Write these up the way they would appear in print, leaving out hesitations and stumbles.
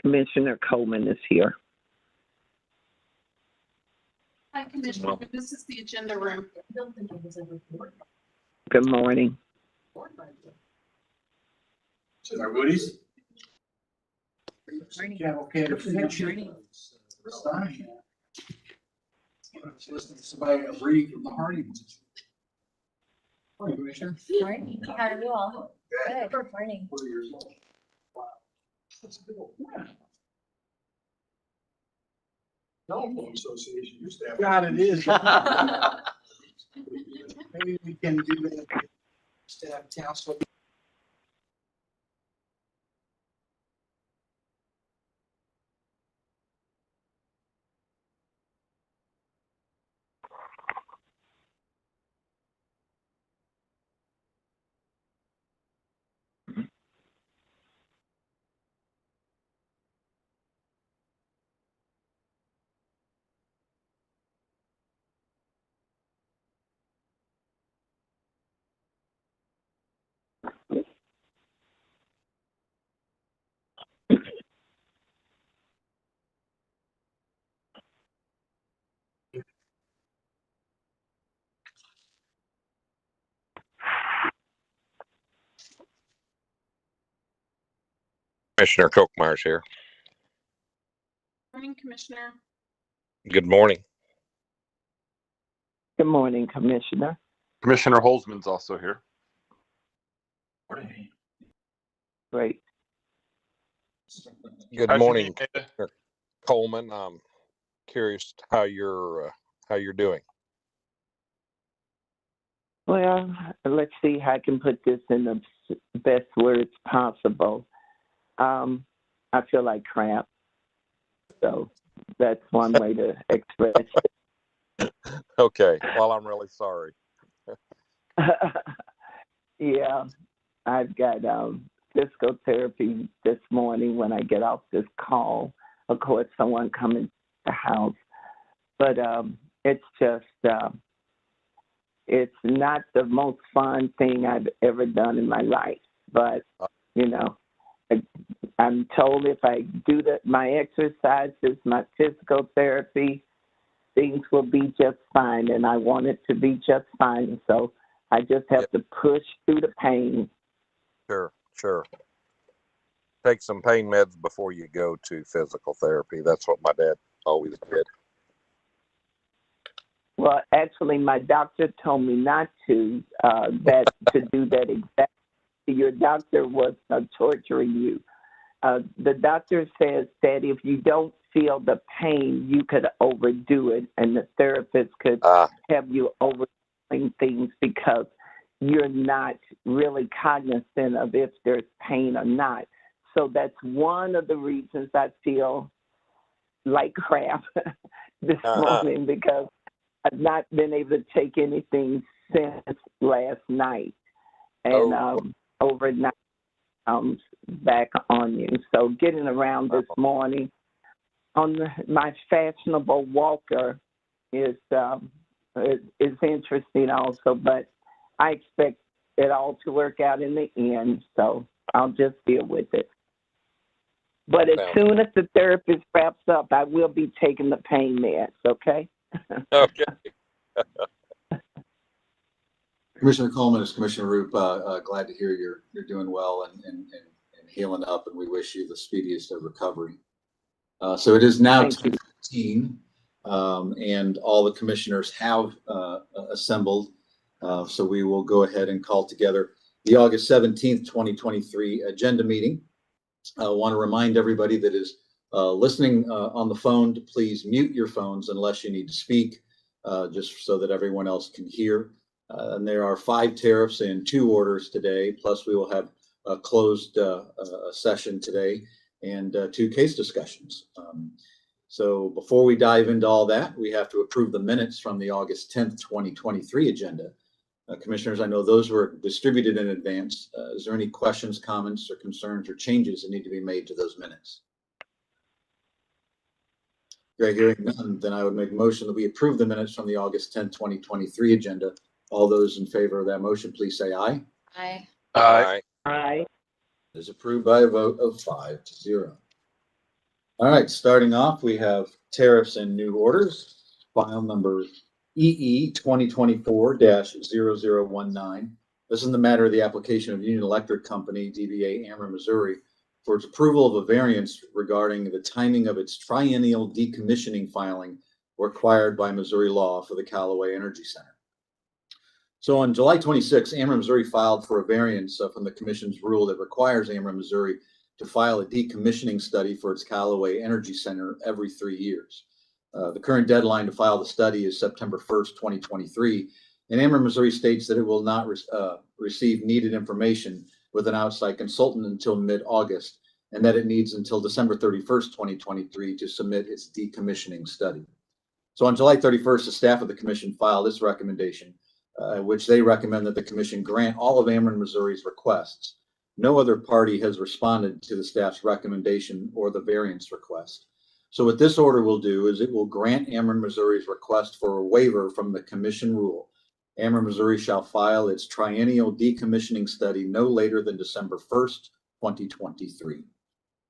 Commissioner Coleman is here. Hi, Commissioner. This is the agenda room. Good morning. To our Woody's. Listen to somebody read from the Hardings. Morning, Commissioner. Morning. How are you all? Good. Good morning. 4 years old. Wow. That's a good old man. Telephone Association used to have. God, it is. Maybe we can do that. Staff council. Commissioner Kochmeyer's here. Morning, Commissioner. Good morning. Good morning, Commissioner. Commissioner Holzman's also here. Great. Good How's your morning, day, Amanda? Commissioner Coleman. I'm curious how you're doing. Well, let's see how I can put this in the best words possible. I feel like crap. So that's one way to express it. Okay. Well, I'm really sorry. Yeah, I've got physical therapy this morning when I get off this call. Of course, someone coming to the house. But it's just, it's not the most fun thing I've ever done in my life. But, you know, I'm told if I do my exercises, my physical therapy, things will be just fine. And I want it to be just fine. So I just have to push through the pain. Sure. Take some pain meds before you go to physical therapy. That's what my dad always did. Well, actually, my doctor told me not to, to do that exactly. Your doctor was torturing you. The doctor says that if you don't feel the pain, you could overdo it, and the therapist could have you overdoing things because you're not really cognizant of if there's pain or not. So that's one of the reasons I feel like crap this morning, because I've not been able to take anything since last night. And overnight comes back on you. So getting around this morning on my fashionable walker is interesting also, but I expect it all to work out in the end, so I'll just deal with it. But as soon as the therapist wraps up, I will be taking the pain meds, okay? Okay. Commissioner Coleman, is Commissioner Roop, glad to hear you're doing well and healing up, and we wish you the speediest of recovery. So it is now 2:15, and all the commissioners have assembled. So we will go ahead and call together the August 17th, 2023 agenda meeting. I want to remind everybody that is listening on the phone to please mute your phones unless you need to speak, just so that everyone else can hear. And there are 5 tariffs and 2 orders today, plus we will have a closed session today and 2 case discussions. So before we dive into all that, we have to approve the minutes from the August 10th, 2023 agenda. Commissioners, I know those were distributed in advance. Is there any questions, comments, or concerns or changes that need to be made to those minutes? Great, hearing none, then I would make a motion that we approve the minutes from the August 10th, 2023 agenda. All those in favor of that motion, please say aye. Aye. Aye. Aye. It is approved by a vote of 5-0. All right, starting off, we have tariffs and new orders, file number EE 2024-0019. This is the matter of the application of Union Electric Company, DBA Ameren, Missouri, for its approval of a variance regarding the timing of its triennial decommissioning filing required by Missouri law for the Callaway Energy Center. So on July 26, Ameren, Missouri filed for a variance from the commission's rule that requires Ameren, Missouri to file a decommissioning study for its Callaway Energy Center every 3 years. The current deadline to file the study is September 1st, 2023, and Ameren, Missouri states that it will not receive needed information with an outside consultant until mid-August, and that it needs until December 31st, 2023 to submit its decommissioning study. So on July 31st, the staff of the commission filed this recommendation, which they recommend that the commission grant all of Ameren, Missouri's requests. No other party has responded to the staff's recommendation or the variance request. So what this order will do is it will grant Ameren, Missouri's request for a waiver from the commission rule. Ameren, Missouri shall file its triennial decommissioning study no later than December 1st, 2023.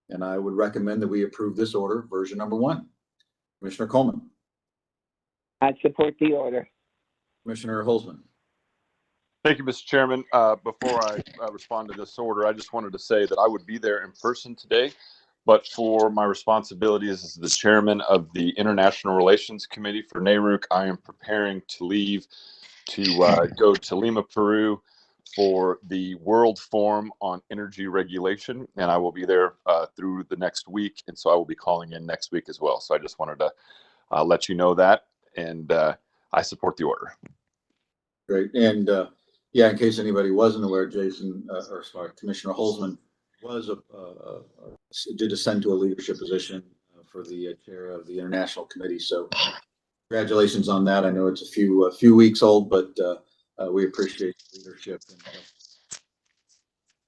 And I would recommend that we approve this order, version number 1. Commissioner Coleman. I support the order. Commissioner Holzman. Thank you, Mr. Chairman. Before I respond to this order, I just wanted to say that I would be there in person today, but for my responsibilities as the chairman of the International Relations Committee for NARUC, I am preparing to leave to go to Lima, Peru for the World Forum on Energy Regulation, and I will be there through the next week, and so I will be calling in next week as well. So I just wanted to let you know that, and I support the order. Great. And yeah, in case anybody wasn't aware, Commissioner Holzman did ascend to a leadership position for the chair of the International Committee. So congratulations on that. I know it's a few weeks old, but we appreciate leadership in the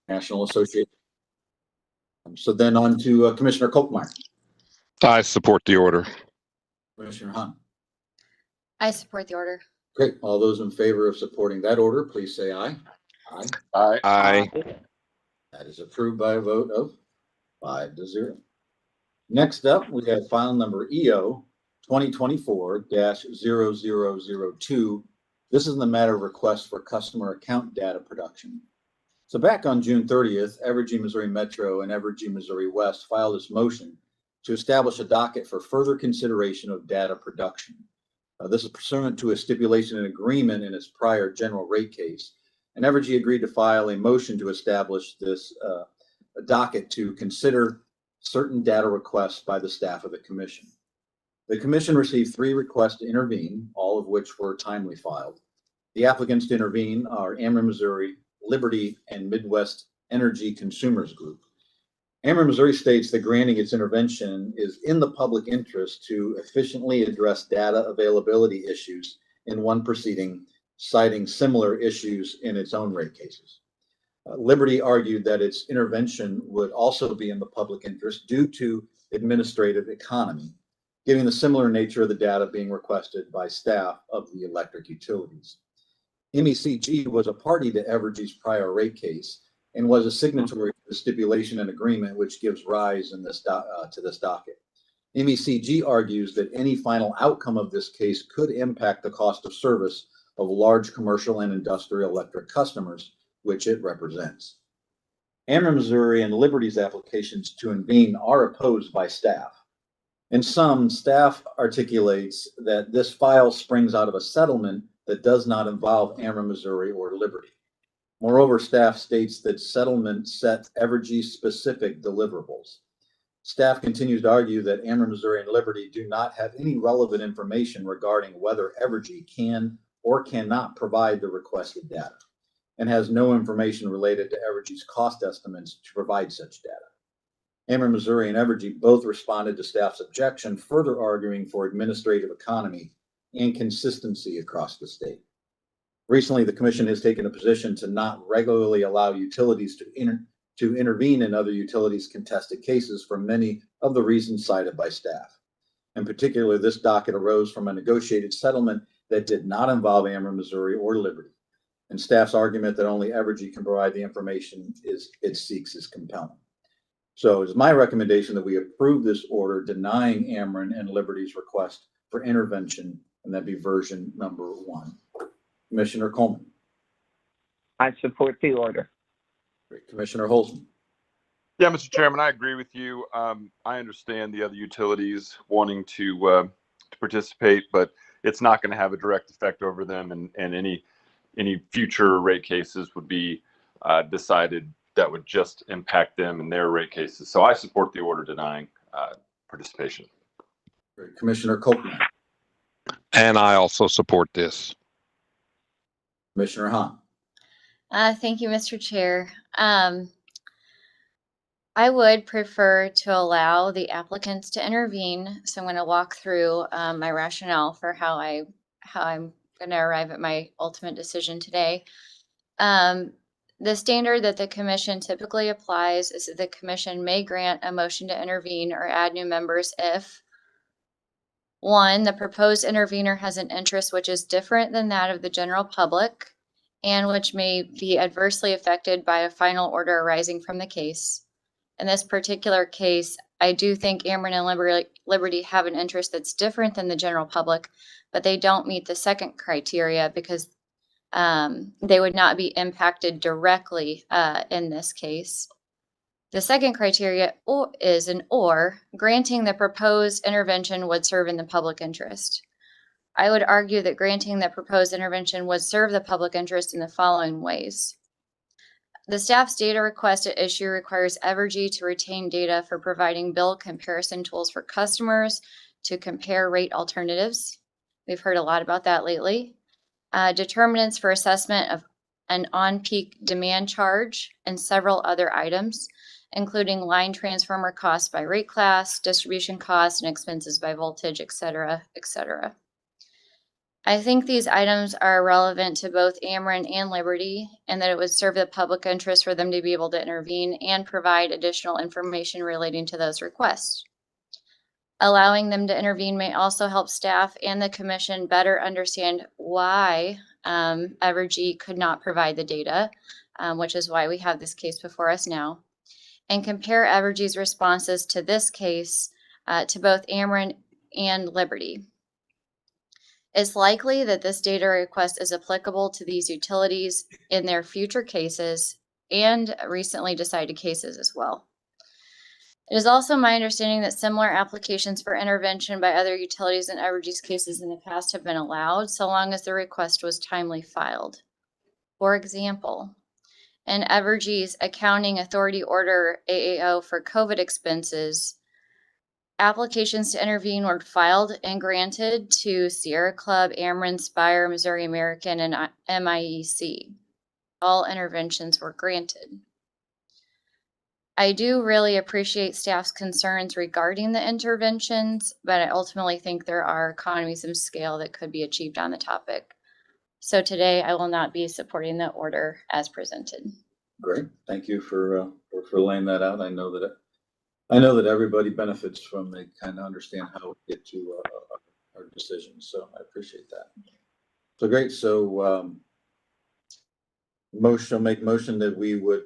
National Association. So then on to Commissioner Kolkmeyer. I support the order. Commissioner Hahn. I support the order. Great. All those in favor of supporting that order, please say aye. Aye. Aye. Aye. That is approved by a vote of 5-0. Next up, we have file number EO 2024-0002. This is the matter of request for customer account data production. So back on June 30th, Evergy Missouri Metro and Evergy Missouri West filed this motion to establish a docket for further consideration of data production. This is pursuant to a stipulation and agreement in its prior general rate case, and Evergy agreed to file a motion to establish this a docket to consider certain data requests by the staff of the commission. The commission received 3 requests to intervene, all of which were timely filed. The applicants to intervene are Ameren, Missouri, Liberty, and Midwest Energy Consumers Group. Ameren, Missouri states that granting its intervention is in the public interest to efficiently address data availability issues in one proceeding, citing similar issues in its own rate cases. Liberty argued that its intervention would also be in the public interest due to administrative economy, given the similar nature of the data being requested by staff of the electric utilities. MECG was a party to Evergy's prior rate case and was a signatory to the stipulation and agreement which gives rise in this to this docket. MECG argues that any final outcome of this case could impact the cost of service of large commercial and industrial electric customers, which it represents. Ameren, Missouri, and Liberty's applications to intervene are opposed by staff. In some, staff articulates that this file springs out of a settlement that does not involve Ameren, Missouri, or Liberty. Moreover, staff states that settlement set Evergy-specific deliverables. Staff continues to argue that Ameren, Missouri, and Liberty do not have any relevant information regarding whether Evergy can or cannot provide the requested data, and has no information related to Evergy's cost estimates to provide such data. Ameren, Missouri, and Evergy both responded to staff's objection, further arguing for administrative economy and consistency across the state. Recently, the commission has taken a position to not regularly allow utilities to intervene in other utilities' contested cases for many of the reasons cited by staff. In particular, this docket arose from a negotiated settlement that did not involve Ameren, Missouri, or Liberty, and staff's argument that only Evergy can provide the information it seeks is compelling. So it's my recommendation that we approve this order denying Ameren and Liberty's request for intervention, and that'd be version number 1. Commissioner Coleman. I support the order. Great. Commissioner Holzman. Yeah, Mr. Chairman, I agree with you. I understand the other utilities wanting to participate, but it's not going to have a direct effect over them, and any future rate cases would be decided that would just impact them and their rate cases. So I support the order denying participation. Great. Commissioner Copeland. And I also support this. Commissioner Hahn. Thank you, Mr. Chair. I would prefer to allow the applicants to intervene. So I'm going to walk through my rationale for how I'm going to arrive at my ultimate decision today. The standard that the commission typically applies is that the commission may grant a motion to intervene or add new members if 1, the proposed intervener has an interest which is different than that of the general public and which may be adversely affected by a final order arising from the case. In this particular case, I do think Ameren and Liberty have an interest that's different than the general public, but they don't meet the second criteria because they would not be impacted directly in this case. The second criteria is granting the proposed intervention would serve in the public interest. I would argue that granting the proposed intervention would serve the public interest in the following ways. The staff's data request at issue requires Evergy to retain data for providing bill comparison tools for customers to compare rate alternatives. We've heard a lot about that lately. Determinants for assessment of an on-peak demand charge and several other items, including line transformer costs by rate class, distribution costs, and expenses by voltage, et cetera, et cetera. I think these items are relevant to both Ameren and Liberty, and that it would serve the public interest for them to be able to intervene and provide additional information relating to those requests. Allowing them to intervene may also help staff and the commission better understand why Evergy could not provide the data, which is why we have this case before us now, and compare Evergy's responses to this case to both Ameren and Liberty. It's likely that this data request is applicable to these utilities in their future cases and recently decided cases as well. It is also my understanding that similar applications for intervention by other utilities in Evergy's cases in the past have been allowed, so long as the request was timely filed. For example, in Evergy's Accounting Authority Order AAO for COVID expenses, applications to intervene were filed and granted to Sierra Club, Ameren, Spire, Missouri American, and MIEC. All interventions were granted. I do really appreciate staff's concerns regarding the interventions, but I ultimately think there are economies of scale that could be achieved on the topic. So today I will not be supporting the order as presented. Great. Thank you for laying that out. I know that everybody benefits from, they kind of understand how we get to our decisions. So I appreciate that. So great. So make motion that we would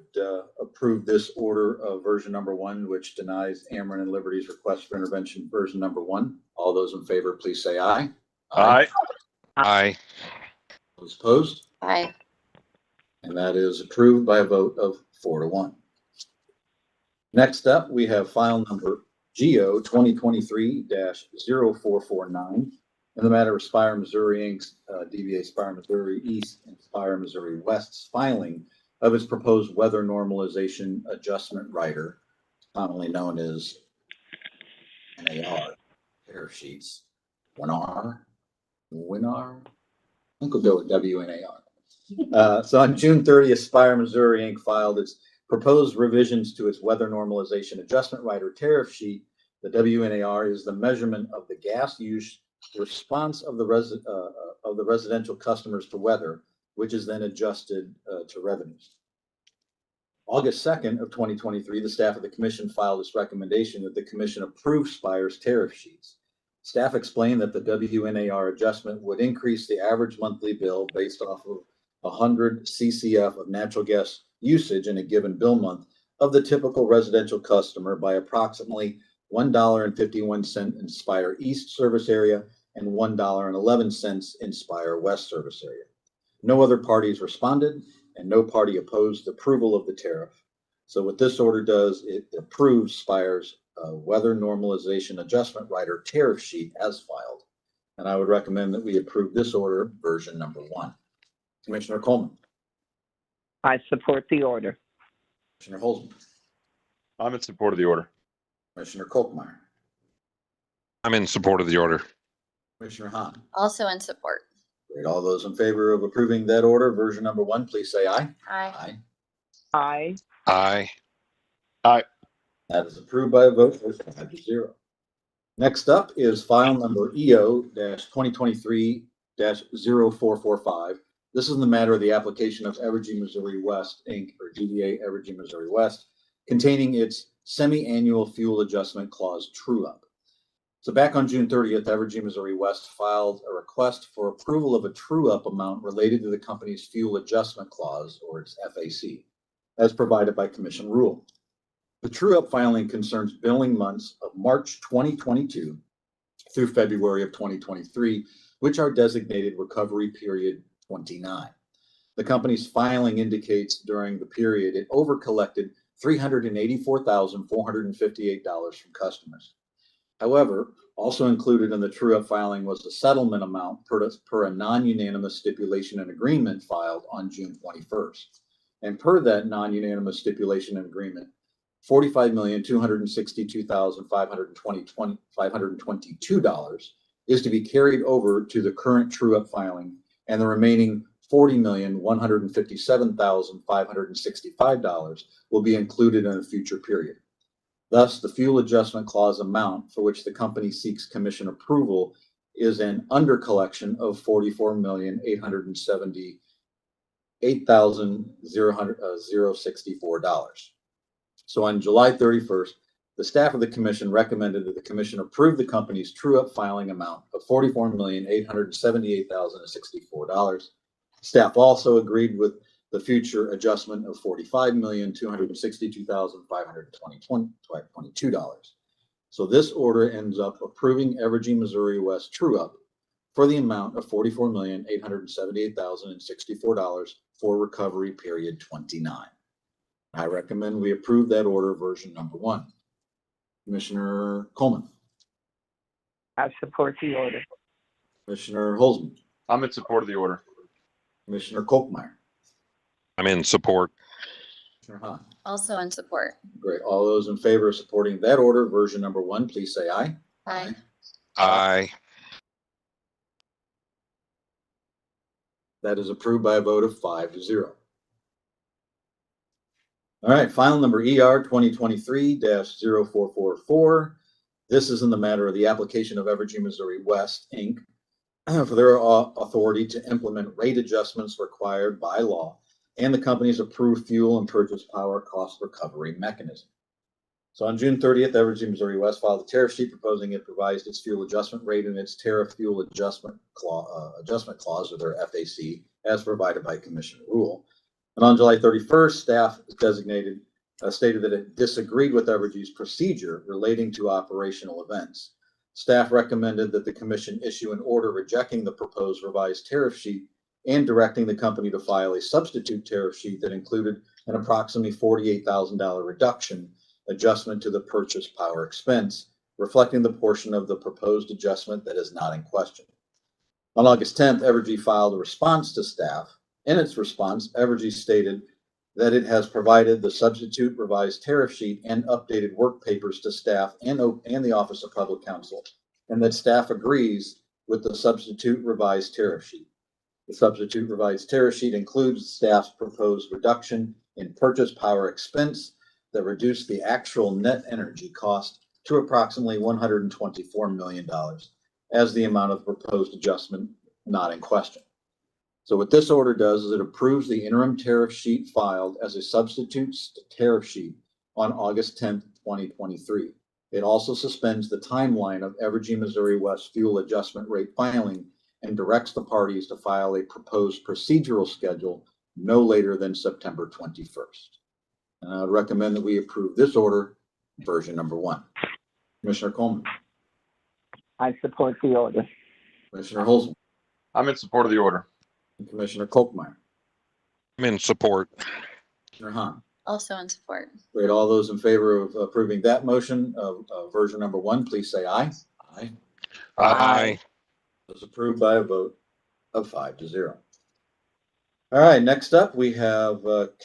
approve this order of version number 1, which denies Ameren and Liberty's request for intervention version number 1. All those in favor, please say aye. Aye. Aye. Those opposed? Aye. And that is approved by a vote of 4-1. Next up, we have file number GO 2023-0449 in the matter of Spire, Missouri Inc.'s DBA Spire, Missouri East and Spire, Missouri West's filing of its proposed weather normalization adjustment rider, commonly known as NAR, tariff sheets. WNAR. I think we'll go with WNAR. So on June 30th, Spire, Missouri Inc. filed its proposed revisions to its weather normalization adjustment rider tariff sheet. The WNAR is the measurement of the gas use response of the residential customers to weather, which is then adjusted to revenues. August 2nd of 2023, the staff of the commission filed its recommendation that the commission approve Spire's tariff sheets. Staff explained that the WNAR adjustment would increase the average monthly bill based off of 100 CCF of natural gas usage in a given bill month of the typical residential customer by approximately $1.51 in Spire East service area and $1.11 in Spire West service area. No other parties responded and no party opposed approval of the tariff. So what this order does, it approves Spire's weather normalization adjustment rider tariff sheet as filed. And I would recommend that we approve this order, version number 1. Commissioner Coleman. I support the order. Commissioner Holzman. I'm in support of the order. Commissioner Kolkmeyer. I'm in support of the order. Commissioner Hahn. Also in support. Great. All those in favor of approving that order, version number 1, please say aye. Aye. Aye. Aye. That is approved by a vote of 5-0. Next up is file number EO-2023-0445. This is in the matter of the application of Evergy Missouri West, Inc., or DBA Evergy Missouri West, containing its semi-annual fuel adjustment clause true-up. So back on June 30th, Evergy Missouri West filed a request for approval of a true-up amount related to the company's fuel adjustment clause, or its FAC, as provided by Commission rule. The true-up filing concerns billing months of March 2022 through February of 2023, which are designated recovery period 29. The company's filing indicates during the period it overcollected $384,458 from customers. However, also included in the true-up filing was the settlement amount per a non-unanimous stipulation and agreement filed on June 21st. And per that non-unanimous stipulation and agreement, $45,262,522 is to be carried over to the current true-up filing, and the remaining $40,157,565 will be included in a future period. Thus, the fuel adjustment clause amount for which the company seeks commission approval is an undercollection of $44,878,064. So on July 31st, the staff of the commission recommended that the commission approve the company's true-up filing amount of $44,878,064. Staff also agreed with the future adjustment of $45,262,522. So this order ends up approving Evergy Missouri West true-up for the amount of $44,878,064 for recovery period 29. I recommend we approve that order, version number 1. Commissioner Coleman. I support the order. Commissioner Holzman. I'm in support of the order. Commissioner Kolkmeyer. I'm in support. Commissioner Hahn. Also in support. Great. All those in favor of supporting that order, version number 1, please say aye. Aye. Aye. That is approved by a vote of 5-0. All right, file number ER 2023-0444. This is in the matter of the application of Evergy Missouri West, Inc. for their authority to implement rate adjustments required by law and the company's approved fuel and purchase power cost recovery mechanism. So on June 30th, Evergy Missouri West filed a tariff sheet proposing it revised its fuel adjustment rate and its tariff fuel adjustment clause, or their FAC, as provided by Commission rule. And on July 31st, staff stated that it disagreed with Evergy's procedure relating to operational events. Staff recommended that the commission issue an order rejecting the proposed revised tariff sheet and directing the company to file a substitute tariff sheet that included an approximately $48,000 reduction adjustment to the purchase power expense, reflecting the portion of the proposed adjustment that is not in question. On August 10th, Evergy filed a response to staff. In its response, Evergy stated that it has provided the substitute revised tariff sheet and updated work papers to staff and the Office of Public Counsel, and that staff agrees with the substitute revised tariff sheet. The substitute revised tariff sheet includes staff's proposed reduction in purchase power expense that reduced the actual net energy cost to approximately $124 million as the amount of proposed adjustment not in question. So what this order does is it approves the interim tariff sheet filed as a substitute tariff sheet on August 10th, 2023. It also suspends the timeline of Evergy Missouri West fuel adjustment rate filing and directs the parties to file a proposed procedural schedule no later than September 21st. And I would recommend that we approve this order, version number 1. Commissioner Coleman, I support the order. Commissioner Holzman, I'm in support of the order. and Commissioner Kolkmeyer, I'm in support. Commissioner Hahn. Also in support. Great. All those in favor of approving that motion of version number 1, please say aye. Aye. Aye. Those approved by a vote of 5-0. All right, next up, we have 2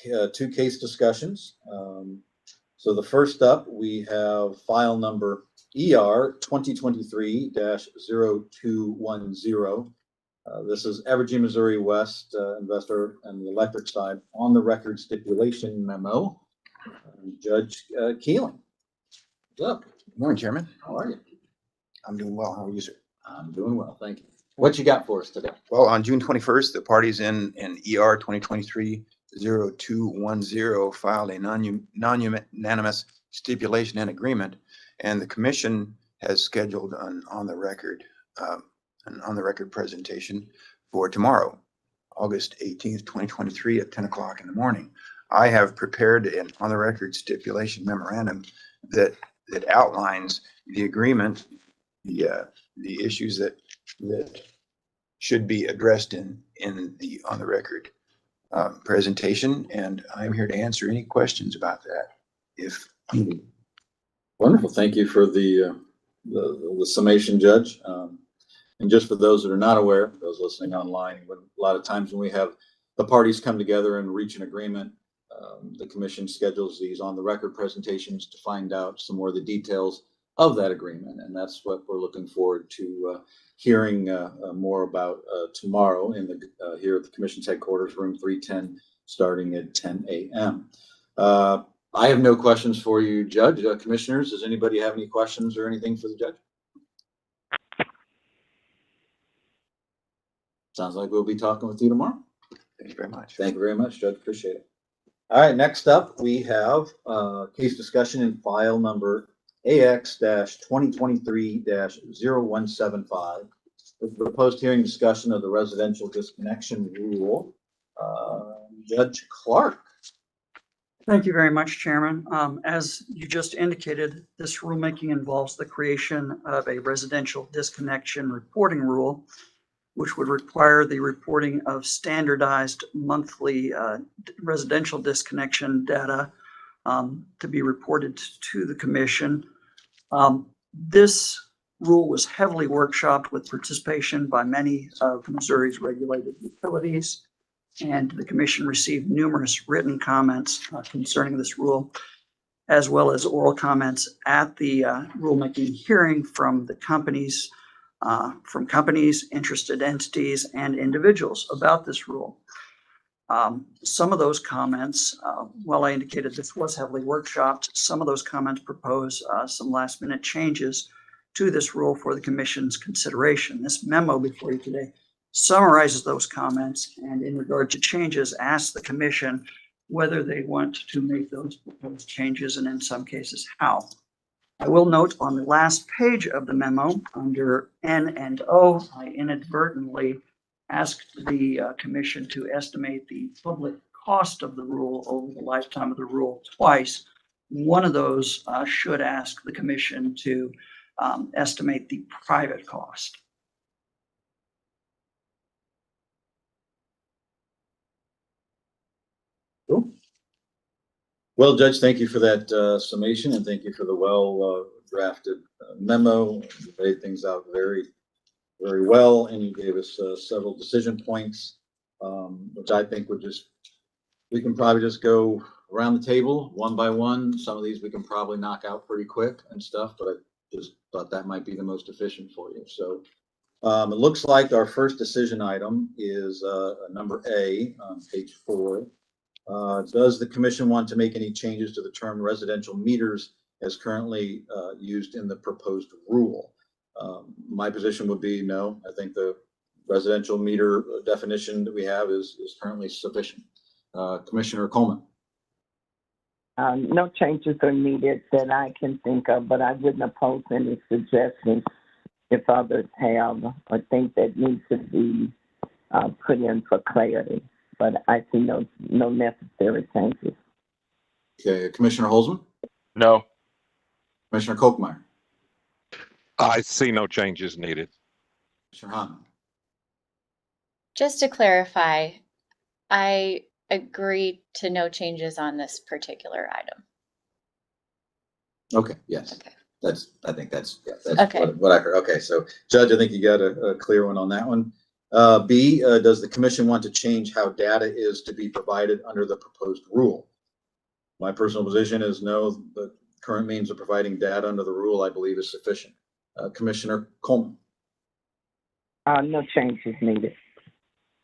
case discussions. So the first up, we have file number ER 2023-0210. This is Evergy, Missouri West investor and the electric side on the record stipulation memo. Judge Keeling. What's up? Good morning, Chairman. How are you? I'm doing well. How are you, sir? I'm doing well, thank you. What you got for us today? Well, on June 21st, the parties in ER 2023-0210 filed a non-unanimous stipulation and agreement, and the commission has scheduled an on-the-record presentation for tomorrow, August 18th, 2023 at 10 o'clock in the morning. I have prepared an on-the-record stipulation memorandum that outlines the agreement, the issues that should be addressed in the on-the-record presentation, and I'm here to answer any questions about that if needed. Wonderful. Thank you for the summation, Judge. And just for those that are not aware, those listening online, a lot of times when we have the parties come together and reach an agreement, the commission schedules these on the record presentations to find out some more of the details of that agreement. And that's what we're looking forward to hearing more about tomorrow in the here at the commission's headquarters, room 310, starting at 10 a.m. I have no questions for you, Judge. Commissioners, does anybody have any questions or anything for the judge? Sounds like we'll be talking with you tomorrow. Thank you very much. Thank you very much, Judge. Appreciate it. All right, next up, we have case discussion in file number AX-2023-0175. The proposed hearing discussion of the residential disconnection rule. Judge Clark. Thank you very much, Chairman. As you just indicated, this rulemaking involves the creation of a residential disconnection reporting rule, which would require the reporting of standardized monthly residential disconnection data to be reported to the commission. This rule was heavily workshopped with participation by many of Missouri's regulated utilities, and the commission received numerous written comments concerning this rule, as well as oral comments at the rulemaking hearing from the companies, interested entities, and individuals about this rule. Some of those comments, while I indicated this was heavily workshopped, some of those comments propose some last minute changes to this rule for the commission's consideration. This memo before you today summarizes those comments, and in regard to changes, asks the commission whether they want to make those proposed changes, and in some cases, how. I will note on the last page of the memo under N and O, I inadvertently asked the commission to estimate the public cost of the rule over the lifetime of the rule twice. One of those should ask the commission to estimate the private cost. Cool. Well, Judge, thank you for that summation, and thank you for the well drafted memo. You laid things out very, very well, and you gave us several decision points, which I think we can probably just go around the table one by one. Some of these we can probably knock out pretty quick and stuff, but I just thought that might be the most efficient for you. So it looks like our first decision item is number A on page 4. Does the commission want to make any changes to the term residential meters as currently used in the proposed rule? My position would be no. I think the residential meter definition that we have is currently sufficient. Commissioner Coleman. No changes are needed that I can think of, but I wouldn't oppose any suggestions if others have or think that needs to be put in for clarity. But I see no necessary changes. Okay, Commissioner Holzman, No. Commissioner Kolkmeyer, I see no changes needed. Commissioner Hahn. Just to clarify, I agree to no changes on this particular item. Okay, yes. Okay. I think that's Okay. what I heard. Okay, so Judge, I think you got a clear one on that one. B, does the commission want to change how data is to be provided under the proposed rule? My personal position is no, the current means of providing data under the rule, I believe, is sufficient. Commissioner Coleman, No changes needed.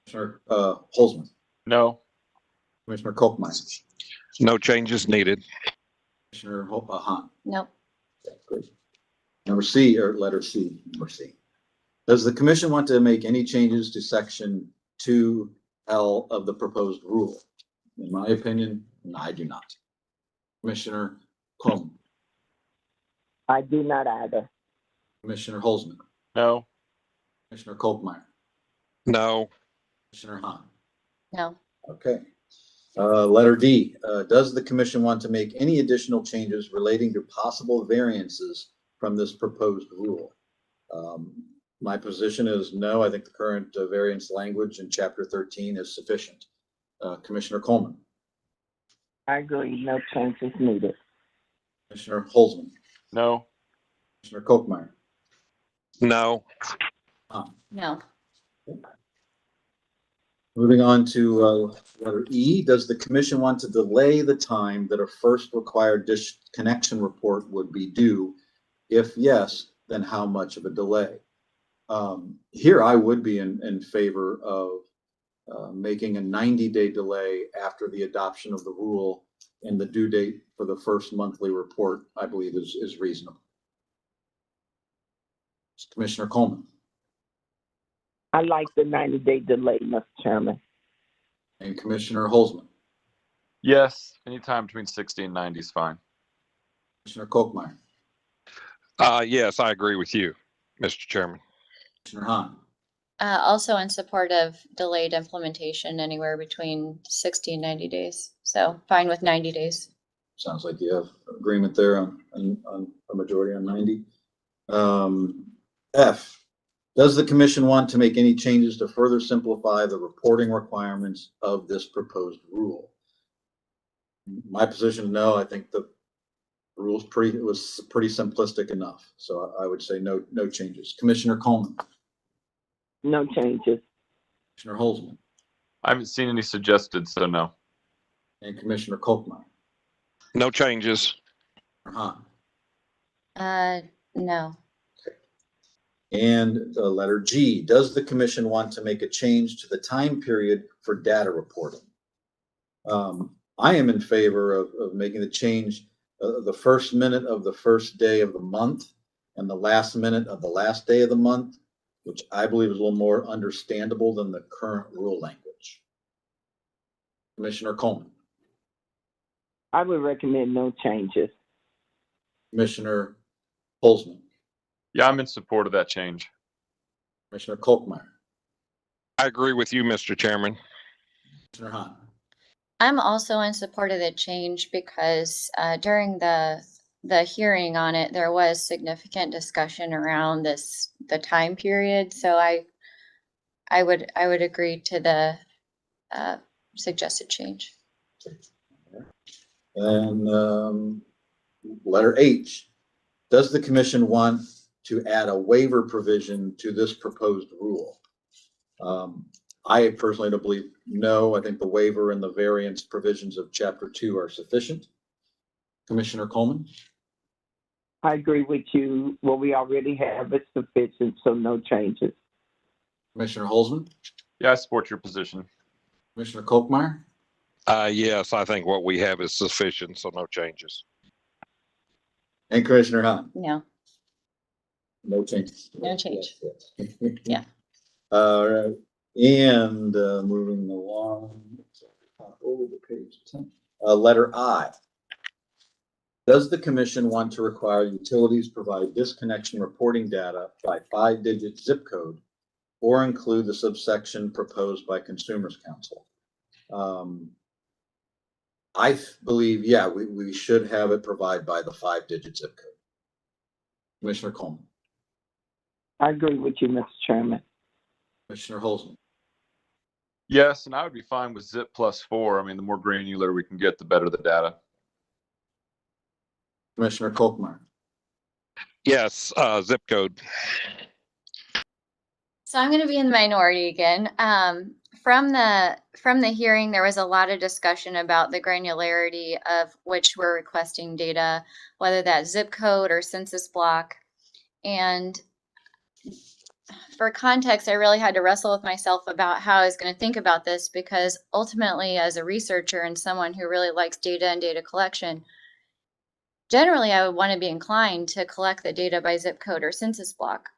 Commissioner Holzman, No. Commissioner Kolkmeyer, No changes needed. Commissioner Hahn. Nope. Okay, great. Number C, or letter C, number C. Does the commission want to make any changes to section 2L of the proposed rule? In my opinion, no, I do not. Commissioner Coleman, I do not either. Commissioner Holzman, No. Commissioner Kolkmeyer, No. Commissioner Hahn. No. Okay. Letter D, does the commission want to make any additional changes relating to possible variances from this proposed rule? My position is no. I think the current variance language in Chapter 13 is sufficient. Commissioner Coleman, I agree. No changes needed. Commissioner Holzman, No. Commissioner Kolkmeyer. No. No. Moving on to letter E, does the commission want to delay the time that a first required disconnection report would be due? If yes, then how much of a delay? Here I would be in favor of making a 90-day delay after the adoption of the rule, and the due date for the first monthly report, I believe, is reasonable. Commissioner Coleman I like the 90-day delay, Mr. Chairman. and Commissioner Holzman. Yes. Anytime between 60 and 90 is fine. Commissioner Kolkmeyer, Yes, I agree with you, Mr. Chairman. Commissioner Hahn. Also in support of delayed implementation anywhere between 60 and 90 days. So fine with 90 days. Sounds like you have agreement there on a majority on 90. F, does the commission want to make any changes to further simplify the reporting requirements of this proposed rule? My position, no. I think the rule's was pretty simplistic enough. So I would say no changes. Commissioner Coleman, No changes. Commissioner Holzman, I haven't seen any suggested, so no. and Commissioner Kolkmeyer. No changes. Hahn. No. And letter G, does the commission want to make a change to the time period for data reporting? I am in favor of making the change the first minute of the first day of the month and the last minute of the last day of the month, which I believe is a little more understandable than the current rule language. Commissioner Coleman, I would recommend no changes. Commissioner Holzman, Yeah, I'm in support of that change. Commissioner Kolkmeyer, I agree with you, Mr. Chairman. Commissioner Hahn. I'm also in support of the change because during the hearing on it, there was significant discussion around the time period. So I would agree to the suggested change. And letter H, does the commission want to add a waiver provision to this proposed rule? I personally don't believe no. I think the waiver and the variance provisions of Chapter 2 are sufficient. Commissioner Coleman, I agree with you. What we already have is sufficient, so no changes. Commissioner Holzman, Yeah, I support your position. Commissioner Kolkmeyer, Yes, I think what we have is sufficient, so no changes. and Commissioner Hahn. No. No changes. No change. Yes. Yeah. All right. And moving along, over the page. Letter I. Does the commission want to require utilities provide disconnection reporting data by 5-digit zip code or include the subsection proposed by Consumers Council? believe, yeah, we should have it provide by the 5-digit zip code. Commissioner Coleman, I agree with you, Mr. Chairman. Commissioner Holzman, Yes, and I would be fine with zip +4. I mean, the more granular we can get, the better the data. Commissioner Kolkmeyer, Yes, zip code. So I'm going to be in the minority again. From the hearing, there was a lot of discussion about the granularity of which we're requesting data, whether that's zip code or census block. And for context, I really had to wrestle with myself about how I was going to think about this, because ultimately, as a researcher and someone who really likes data and data collection, generally I would want to be inclined to collect the data by zip code or census block.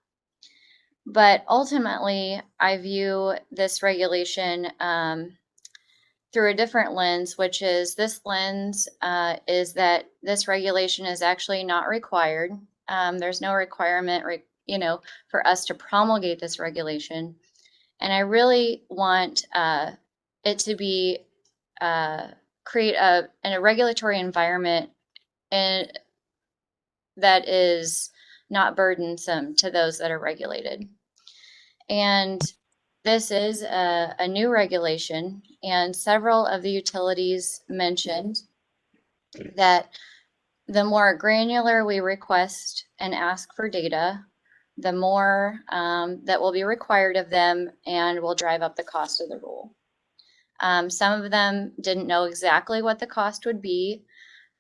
But ultimately, I view this regulation through a different lens, which is this lens is that this regulation is actually not required. There's no requirement, for us to promulgate this regulation. And I really want it to be create a regulatory environment that is not burdensome to those that are regulated. And this is a new regulation, and several of the utilities mentioned that the more granular we request and ask for data, the more that will be required of them and will drive up the cost of the rule. Some of them didn't know exactly what the cost would be.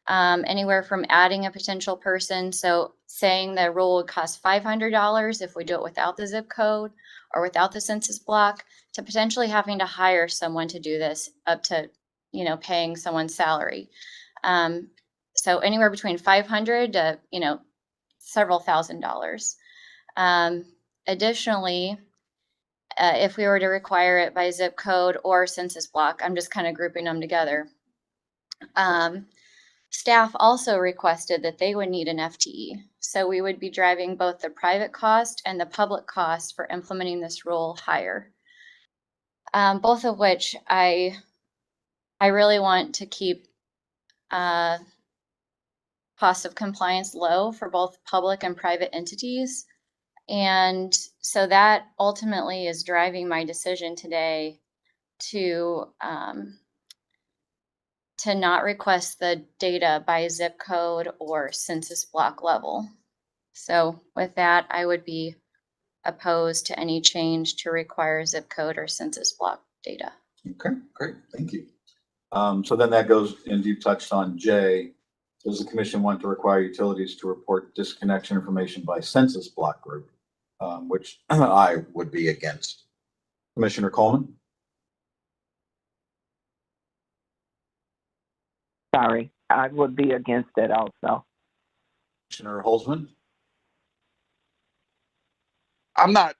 Anywhere from adding a potential person, so saying the rule would cost $500 if we do it without the zip code or without the census block, to potentially having to hire someone to do this, up to paying someone's salary. So anywhere between $500 to several $1,000s. Additionally, if we were to require it by zip code or census block, I'm just kind of grouping them together. Staff also requested that they would need an FTE. So we would be driving both the private cost and the public cost for implementing this rule higher. Both of which I really want to keep cost of compliance low for both public and private entities. And so that ultimately is driving my decision today to not request the data by zip code or census block level. So with that, I would be opposed to any change to require zip code or census block data. okay, great, thank you. So then that goes, and you touched on J. Does the commission want to require utilities to report disconnection information by census block group? Which I would be against. Commissioner Coleman, Sorry, I would be against it also. Commissioner Holzman, I'm not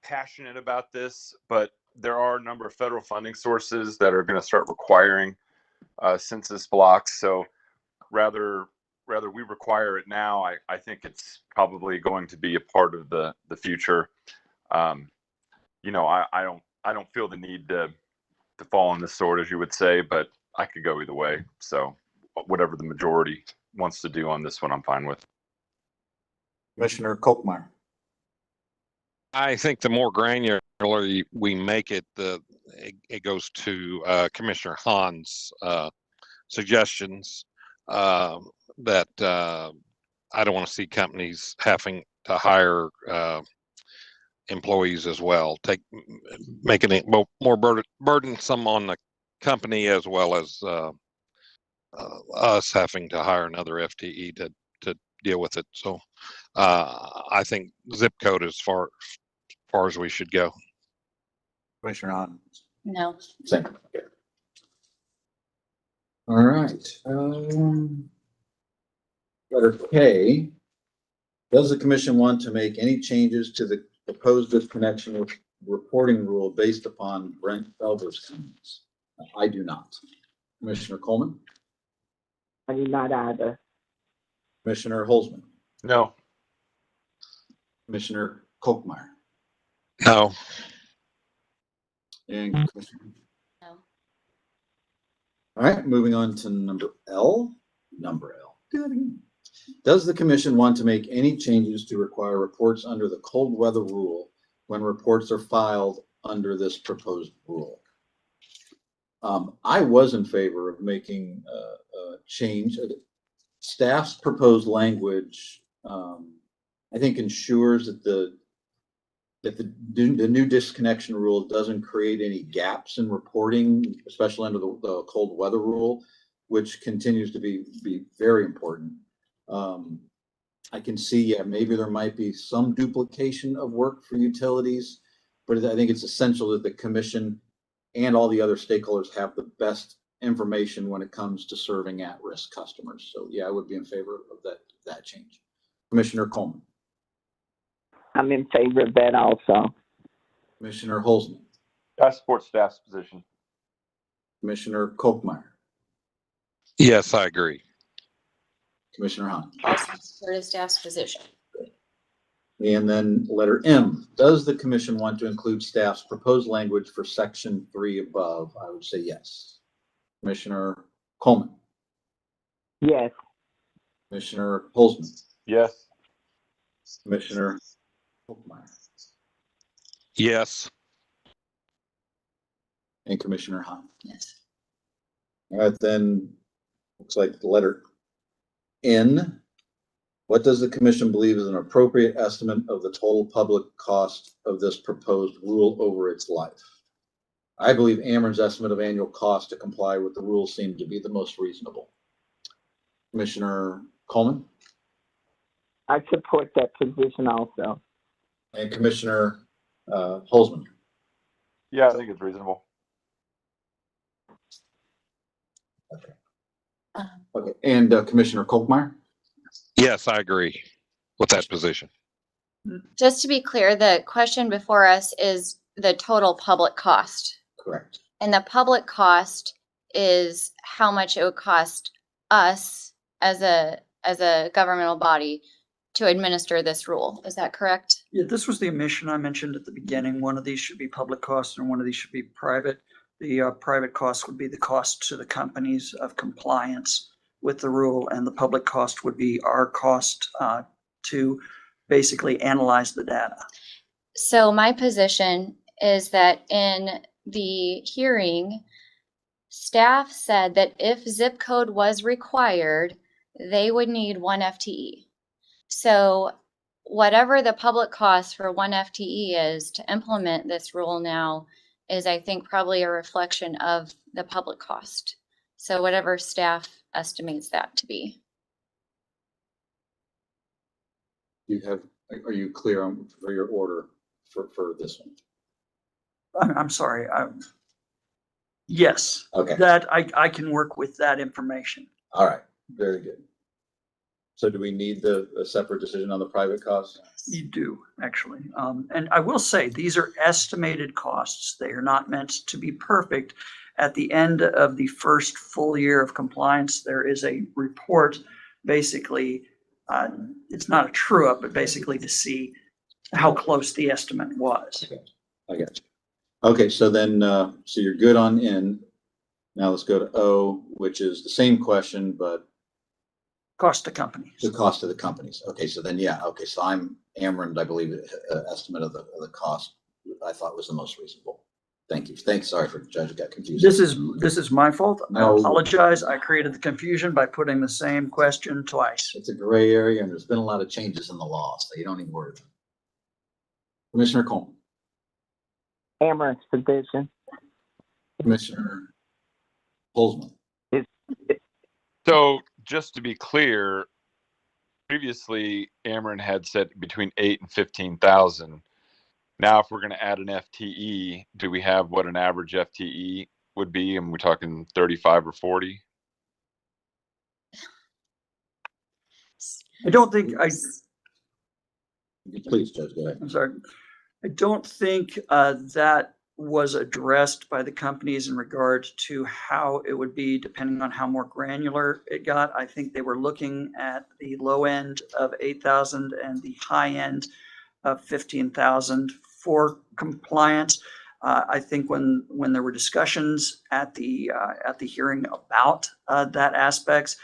passionate about this, but there are a number of federal funding sources that are going to start requiring census blocks. So rather we require it now, I think it's probably going to be a part of the future. I don't feel the need to fall on this sword, as you would say, but I could go either way. So whatever the majority wants to do on this one, I'm fine with. Commissioner Kolkmeyer, I think the more granular we make it, it goes to Commissioner Hahn's suggestions that I don't want to see companies having to hire employees as well, making it more burdensome on the company, as well as us having to hire another FTE to deal with it. So I think zip code is far as we should go. Commissioner Hahn. No. Same. Okay. All right. Letter K. Does the commission want to make any changes to the proposed disconnection reporting rule based upon Brent Felber's comments? I do not. Commissioner Coleman, I do not either. Commissioner Holzman, No. Commissioner Kolkmeyer, No. and Commissioner. No. All right, moving on to number L. Do that again. Does the commission want to make any changes to require reports under the cold weather rule when reports are filed under this proposed rule? I was in favor of making a change. Staff's proposed language, I think, ensures that the new disconnection rule doesn't create any gaps in reporting, especially under the cold weather rule, which continues to be very important. I can see, yeah, maybe there might be some duplication of work for utilities, but I think it's essential that the commission and all the other stakeholders have the best information when it comes to serving at-risk customers. So yeah, I would be in favor of that change. Commissioner Coleman. I'm in favor of that also. Commissioner Holzman. I support staff's position. Commissioner Kolkmeyer. Yes, I agree. Commissioner Hahn. Also support of staff's position. And then letter M, does the commission want to include staff's proposed language for section 3 above? I would say yes. Commissioner Coleman. Yes. Commissioner Holzman. Yes. Commissioner Kolkmeyer. Yes. And Commissioner Hahn. Yes. All right, then looks like the letter N. What does the commission believe is an appropriate estimate of the total public cost of this proposed rule over its life? I believe Ameren's estimate of annual cost to comply with the rule seemed to be the most reasonable. Commissioner Coleman. I support that position also. And Commissioner Holzman. Yeah, I think it's reasonable. Okay, and Commissioner Kolkmeyer. Yes, I agree with that position. Just to be clear, the question before us is the total public cost. Correct. And the public cost is how much it would cost us as a governmental body to administer this rule. Is that correct? Yeah, this was the omission I mentioned at the beginning. One of these should be public costs and one of these should be private. The private cost would be the cost to the companies of compliance with the rule, and the public cost would be our cost to basically analyze the data. So my position is that in the hearing, staff said that if zip code was required, they would need 1 FTE. So whatever the public cost for 1 FTE is to implement this rule now is, I think, probably a reflection of the public cost. So whatever staff estimates that to be. Are you clear on for your order for this one? I'm sorry. Yes, Okay. that I can work with that information. All right. Very good. So do we need a separate decision on the private costs? You do, actually. And I will say, these are estimated costs. They are not meant to be perfect. At the end of the first full year of compliance, there is a report, basically, it's not a true up, but basically to see how close the estimate was. Okay. I got you. Okay, so then, so you're good on N. Now let's go to O, which is the same question, but Cost to companies. the cost of the companies. Okay, so then, yeah, okay, so Ameren, I believe, estimate of the cost I thought was the most reasonable. Thank you. Thanks. Sorry for Judge, got confused. This is my fault. I No. apologize. I created the confusion by putting the same question twice. It's a gray area and there's been a lot of changes in the law, so you don't even worry about it. Commissioner Coleman. Ameren's position. Commissioner Holzman. So just to be clear, previously Ameren had said between 8 and 15,000. Now, if we're going to add an FTE, do we have what an average FTE would be? And we're talking 35 or 40? I don't think Please, Judge, go ahead. I'm sorry. I don't think that was addressed by the companies in regard to how it would be depending on how more granular it got. I think they were looking at the low end of 8,000 and the high end of 15,000 for compliance. I think when there were discussions at the hearing about that aspects,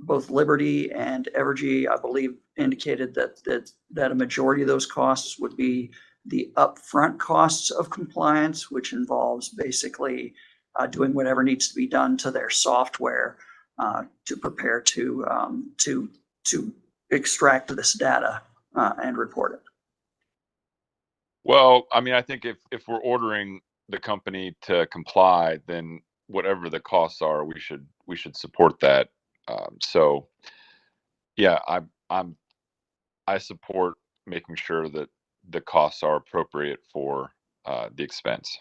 both Liberty and Evergy, I believe, indicated that a majority of those costs would be the upfront costs of compliance, which involves basically doing whatever needs to be done to their software to prepare to extract this data and report it. Well, I mean, I think if we're ordering the company to comply, then whatever the costs are, we should support that. So, yeah, I support making sure that the costs are appropriate for the expense.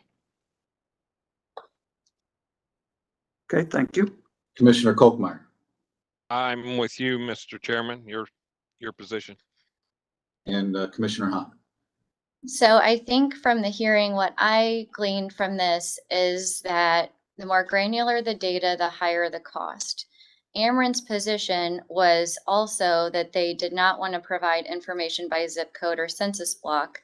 Okay, thank you. Commissioner Kolkmeyer. I'm with you, Mr. Chairman, your position. And Commissioner Hahn. So I think from the hearing, what I gleaned from this is that the more granular the data, the higher the cost. Ameren's position was also that they did not want to provide information by zip code or census block.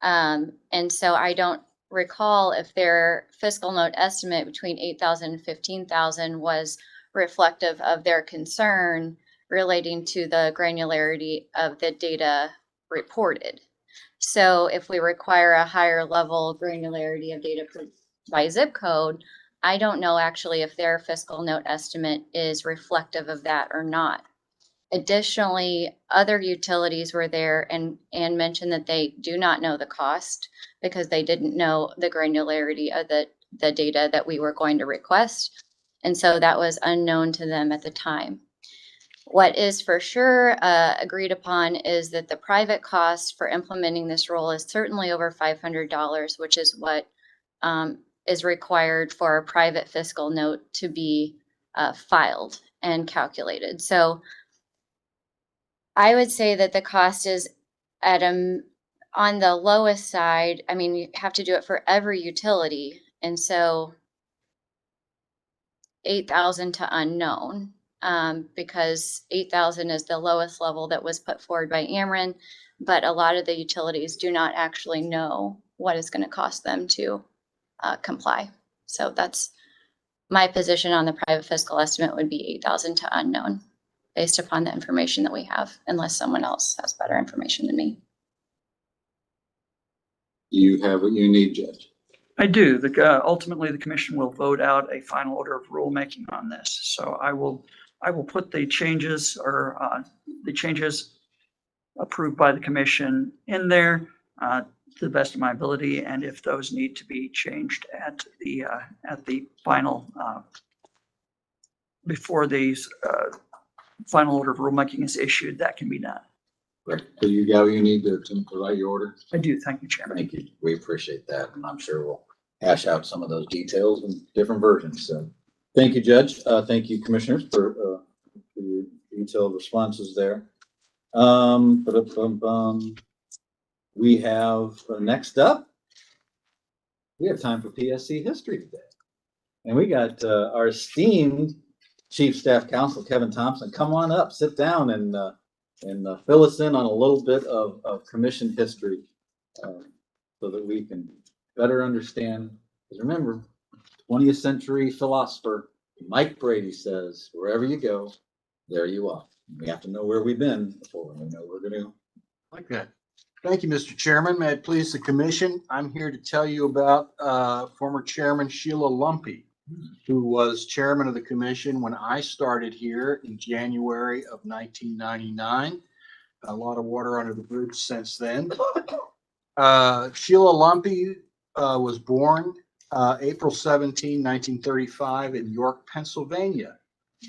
And so I don't recall if their fiscal note estimate between 8,000 and 15,000 was reflective of their concern relating to the granularity of the data reported. So if we require a higher level of granularity of data by zip code, I don't know actually if their fiscal note estimate is reflective of that or not. Additionally, other utilities were there and mentioned that they do not know the cost because they didn't know the granularity of the data that we were going to request. And so that was unknown to them at the time. What is for sure agreed upon is that the private cost for implementing this rule is certainly over $500, which is what is required for a private fiscal note to be filed and calculated. So I would say that the cost is on the lowest side. I mean, you have to do it for every utility. And so 8,000 to unknown. Because 8,000 is the lowest level that was put forward by Ameren, but a lot of the utilities do not actually know what it's going to cost them to comply. So that's my position on the private fiscal estimate would be 8,000 to unknown based upon the information that we have, unless someone else has better information than me. You have what you need, Judge. I do. Ultimately, the commission will vote out a final order of rulemaking on this. So I will put the changes approved by the commission in there to the best of my ability. And if those need to be changed at the final, before these final order of rulemaking is issued, that can be done. Great. So you got what you need to write your order? I do. Thank you, Chairman. Thank you. We appreciate that. And I'm sure we'll hash out some of those details in different versions. So thank you, Judge. Thank you, Commissioners, for your detailed responses there. We have next up, we have time for PSC history today. And we got our esteemed Chief Staff Counsel, Kevin Thompson. Come on up, sit down and fill us in on a little bit of commission history so that we can better understand. Because remember, 20th century philosopher Mike Brady says, wherever you go, there you are. We have to know where we've been before we know where we're going to go. Like that. Thank you, Mr. Chairman. May it please the commission, I'm here to tell you about former Chairman Sheila Lumpy, who was chairman of the commission when I started here in January of 1999. A lot of water under the bridge since then. Sheila Lumpy was born April 17, 1935 in York, Pennsylvania,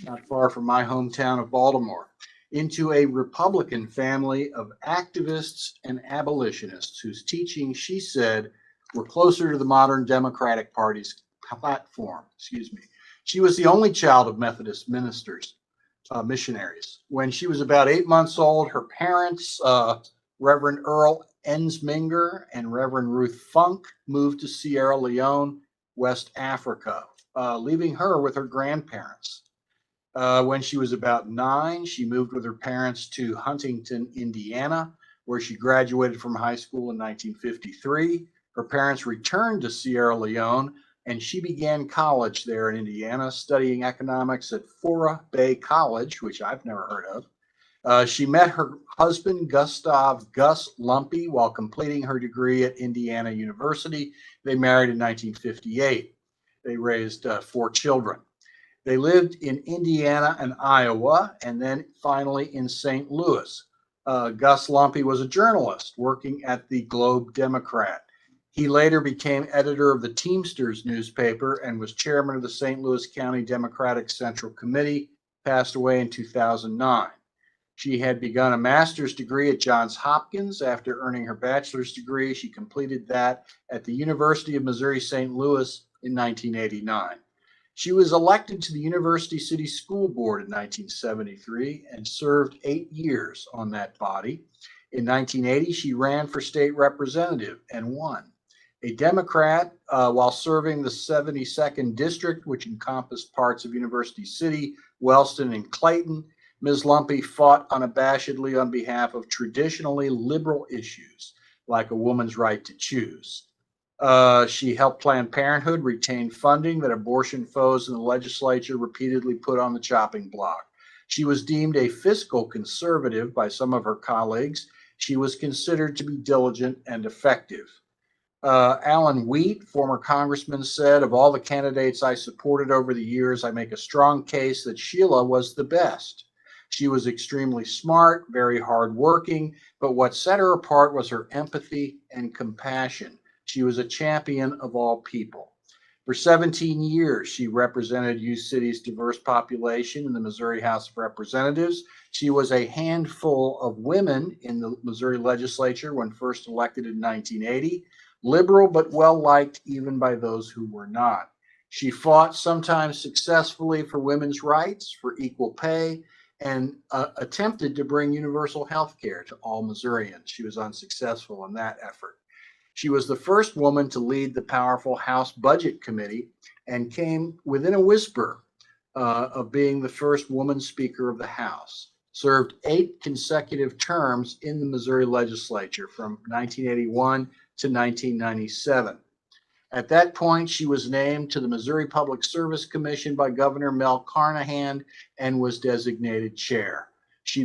not far from my hometown of Baltimore, into a Republican family of activists and abolitionists whose teachings, she said, were closer to the modern Democratic Party's platform. She was the only child of Methodist ministers, missionaries. When she was about 8 months old, her parents, Reverend Earl Ensminger and Reverend Ruth Funk, moved to Sierra Leone, West Africa, leaving her with her grandparents. When she was about 9, she moved with her parents to Huntington, Indiana, where she graduated from high school in 1953. Her parents returned to Sierra Leone, and she began college there in Indiana, studying economics at Fora Bay College, which I've never heard of. She met her husband, Gustav Gus Lumpy, while completing her degree at Indiana University. They married in 1958. They raised 4 children. They lived in Indiana and Iowa, and then finally in St. Louis. Gus Lumpy was a journalist working at the Globe Democrat. He later became editor of the Teamsters newspaper and was chairman of the St. Louis County Democratic Central Committee, passed away in 2009. She had begun a master's degree at Johns Hopkins. After earning her bachelor's degree, she completed that at the University of Missouri St. Louis in 1989. She was elected to the University City School Board in 1973 and served 8 years on that body. In 1980, she ran for state representative and won. A Democrat, while serving the 72nd District, which encompassed parts of University City, Wellston, and Clayton, Ms. Lumpy fought unabashedly on behalf of traditionally liberal issues, like a woman's right to choose. She helped Planned Parenthood retain funding that abortion foes in the legislature repeatedly put on the chopping block. She was deemed a fiscal conservative by some of her colleagues. She was considered to be diligent and effective. Alan Wheat, former congressman, said, "Of all the candidates I supported over the years, I make a strong case that Sheila was the best. She was extremely smart, very hardworking, but what set her apart was her empathy and compassion. She was a champion of all people." For 17 years, she represented U-City's diverse population in the Missouri House of Representatives. She was a handful of women in the Missouri legislature when first elected in 1980, liberal but well-liked even by those who were not. She fought, sometimes successfully, for women's rights, for equal pay, and attempted to bring universal health care to all Missourians. She was unsuccessful in that effort. She was the first woman to lead the powerful House Budget Committee and came within a whisper of being the first woman Speaker of the House. Served 8 consecutive terms in the Missouri legislature from 1981 to 1997. At that point, she was named to the Missouri Public Service Commission by Governor Mel Carnahan and was designated chair. She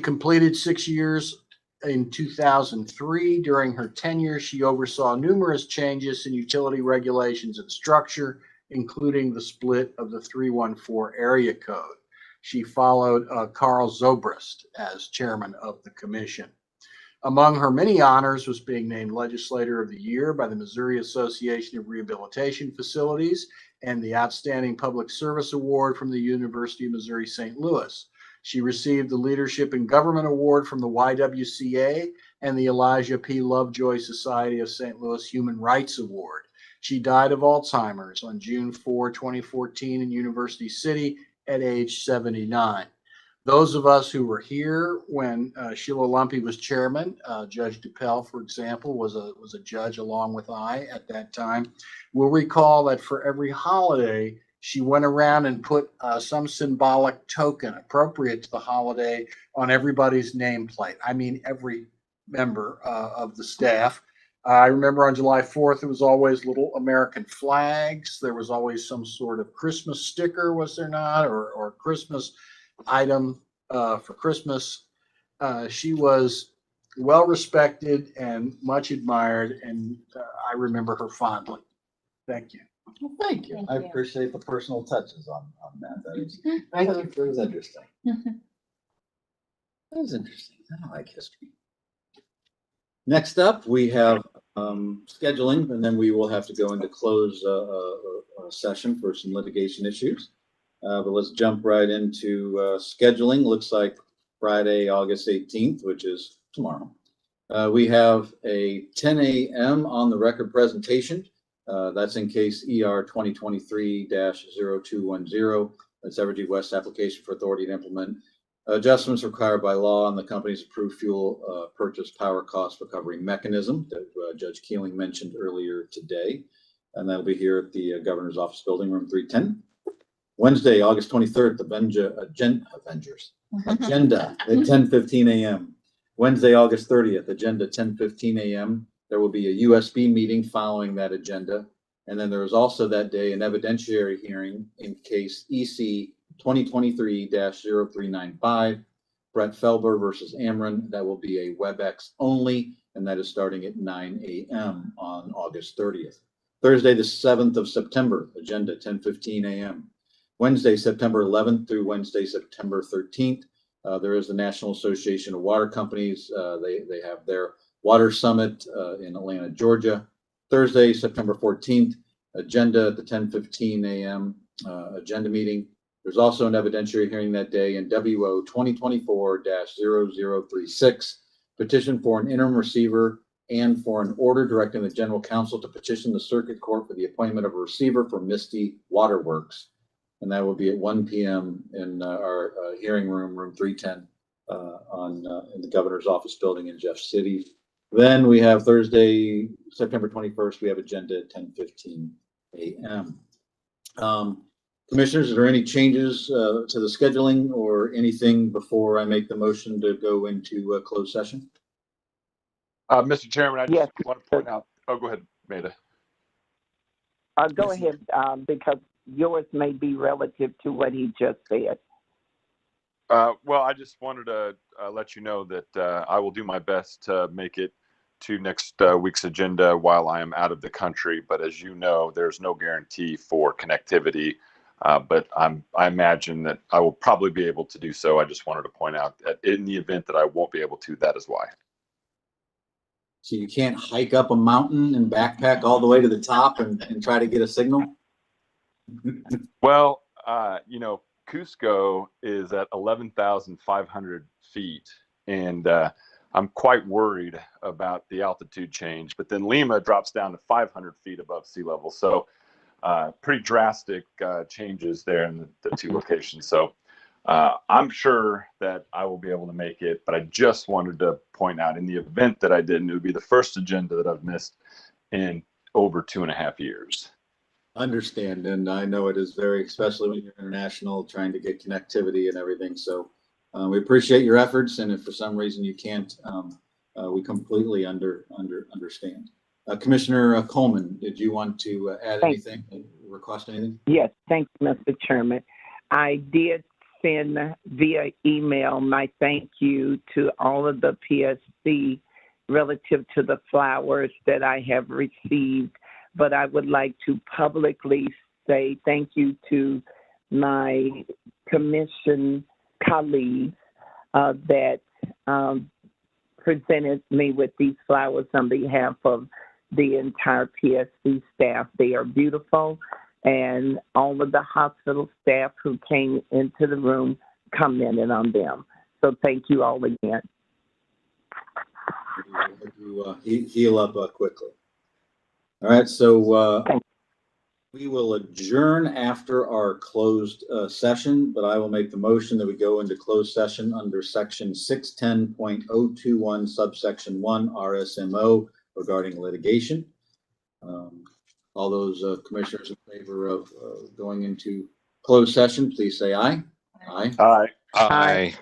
completed 6 years in 2003. During her tenure, she oversaw numerous changes in utility regulations and structure, including the split of the 314 area code. She followed Carl Zobrist as chairman of the commission. Among her many honors was being named Legislator of the Year by the Missouri Association of Rehabilitation Facilities and the Outstanding Public Service Award from the University of Missouri St. Louis. She received the Leadership in Government Award from the YWCA and the Elijah P. Lovejoy Society of St. Louis Human Rights Award. She died of Alzheimer's on June 4, 2014 in University City at age 79. Those of us who were here when Sheila Lumpy was chairman, Judge DuPel, for example, was a judge along with I at that time, will recall that for every holiday, she went around and put some symbolic token appropriate to the holiday on everybody's nameplate. I mean, every member of the staff. I remember on July 4th, it was always little American flags. There was always some sort of Christmas sticker, was there not, or Christmas item for Christmas. She was well respected and much admired, and I remember her fondly. Thank you. Well, thank you. Thank I you. appreciate the personal touches on that. That is, Thank that was interesting. That was interesting. I like history. Next up, we have scheduling, and then we will have to go into closed session for some litigation issues. But let's jump right into scheduling. Looks like Friday, August 18th, which is tomorrow. We have a 10 a.m. on the record presentation. That's in case ER 2023-0210. That's Evergy West application for authority to implement adjustments required by law on the company's approved fuel purchase power cost recovery mechanism that Judge Keeling mentioned earlier today. And that'll be here at the Governor's Office Building, room 310. Wednesday, August 23rd, the agenda at 10:15 a.m. Wednesday, August 30th, agenda 10:15 a.m. There will be a USB meeting following that agenda. And then there is also that day an evidentiary hearing in case EC 2023-0395, Brett Felber versus Ameren. That will be a WebEx only, and that is starting at 9 a.m. on August 30th. Thursday, the 7th of September, agenda 10:15 a.m. Wednesday, September 11th through Wednesday, September 13th. There is the National Association of Water Companies. They have their Water Summit in Atlanta, Georgia. Thursday, September 14th, agenda at the 10:15 a.m. Agenda meeting. There's also an evidentiary hearing that day in WO 2024-0036, petition for an interim receiver and for an order directing the general counsel to petition the circuit court for the appointment of a receiver for Misty Waterworks. And that will be at 1 p.m. in our hearing room, room 310, in the governor's office building in Jeff City. Then we have Thursday, September 21st, we have agenda at 10:15 a.m. Commissioners, are there any changes to the scheduling or anything before I make the motion to go into closed session? Mr. Chairman, I just Yes. want to point out, oh, go ahead, Maida. Go ahead, because yours may be relative to what he just said. Well, I just wanted to let you know that I will do my best to make it to next week's agenda while I am out of the country. But as you know, there's no guarantee for connectivity. But I imagine that I will probably be able to do so. I just wanted to point out that in the event that I won't be able to, that is why. So you can't hike up a mountain and backpack all the way to the top and try to get a signal? Well, Cusco is at 11,500 feet, and I'm quite worried about the altitude change. But then Lima drops down to 500 feet above sea level. So pretty drastic changes there in the two locations. So I'm sure that I will be able to make it, but I just wanted to point out in the event that I didn't, it would be the first agenda that I've missed in over 2.5 years. Understand, and I know it is very, especially when you're international, trying to get connectivity and everything. So we appreciate your efforts, and if for some reason you can't, we completely understand. Commissioner Coleman, did you want to add anything, request anything? Yes, thanks, Mr. Chairman. I did send via email my thank you to all of the PSC relative to the flowers that I have received, but I would like to publicly say thank you to my commission colleagues that presented me with these flowers on behalf of the entire PSC staff. They are beautiful, and all of the hospital staff who came into the room commented on them. So thank you all again. You heal up quickly. All right, so we will adjourn after our closed session, but I will make the motion that we go into closed session under section 610.021 subsection 1 RSMO regarding litigation. All those commissioners in favor of going into closed session, please say aye. Aye. Aye. Aye.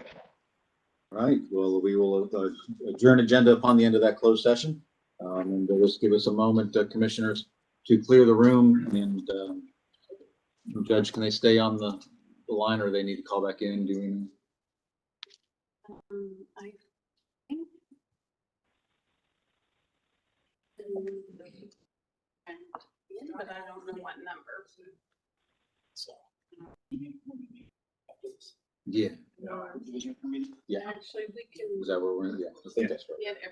All right, well, we will adjourn agenda upon the end of that closed session. And just give us a moment, commissioners, to clear the room. And Judge, can they stay on the line, or they need to call back in and do anything? I think. But I don't know what number. Yeah. Yeah. Actually, we can Is that where we're? Yeah, I think that's right. get every